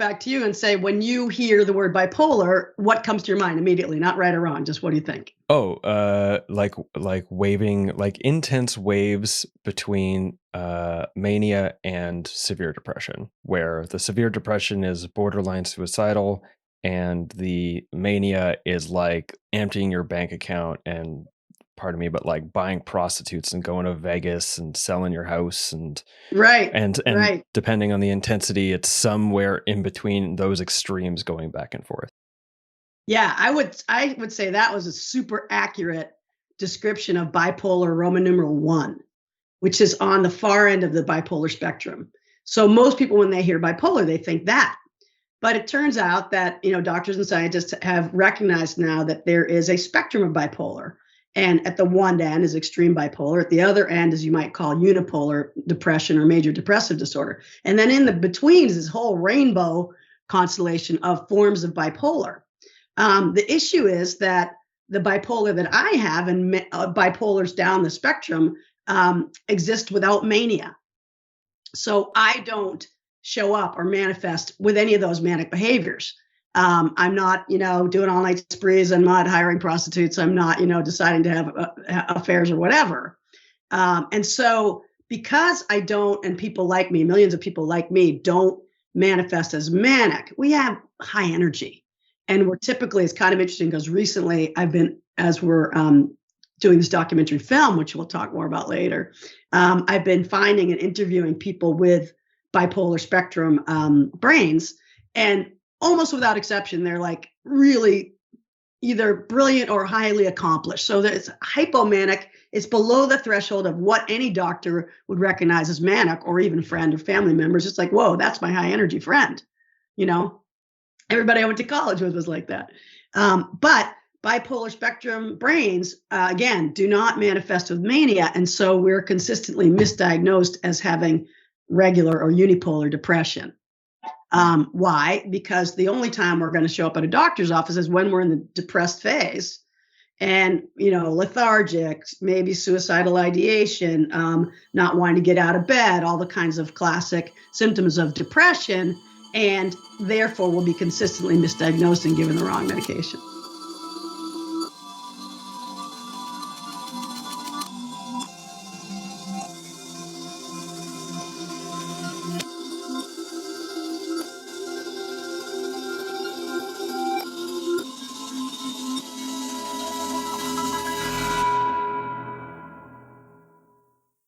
back to you and say, when you hear the word bipolar, what comes to your mind immediately? Not right or wrong, just what do you think? Like waving, like intense waves between mania and severe depression, where the severe depression is borderline suicidal and the mania is like emptying your bank account and, pardon me, but like buying prostitutes and going to Vegas and selling your house and Right, and right. depending on the intensity, it's somewhere in between those extremes going back and forth. Yeah, I would say that was a super accurate description of bipolar Roman numeral 1, which is on the far end of the bipolar spectrum. So most people, when they hear bipolar, they think that. But it turns out that, doctors and scientists have recognized now that there is a spectrum of bipolar. And at the one end is extreme bipolar. At the other end is you might call unipolar depression or major depressive disorder. And then in the between is this whole rainbow constellation of forms of bipolar. The issue is that the bipolar that I have and bipolars down the spectrum exist without mania. So I don't show up or manifest with any of those manic behaviors. I'm not, doing all night sprees. I'm not hiring prostitutes. I'm not, deciding to have affairs or whatever. And so because I don't, and people like me, millions of people like me don't manifest as manic, we have high energy. And we're typically, it's kind of interesting because recently as we're doing this documentary film, which we'll talk more about later, I've been finding and interviewing people with bipolar spectrum brains, and almost without exception, they're like really either brilliant or highly accomplished. So it's hypomanic. It's below the threshold of what any doctor would recognize as manic, or even friend or family members. It's like, whoa, that's my high energy friend. Everybody I went to college with was like that. But bipolar spectrum brains, again, do not manifest with mania. And so we're consistently misdiagnosed as having regular or unipolar depression. Why? Because the only time we're going to show up at a doctor's office is when we're in the depressed phase and, lethargic, maybe suicidal ideation, not wanting to get out of bed, all the kinds of classic symptoms of depression, and therefore will be consistently misdiagnosed and given the wrong medication.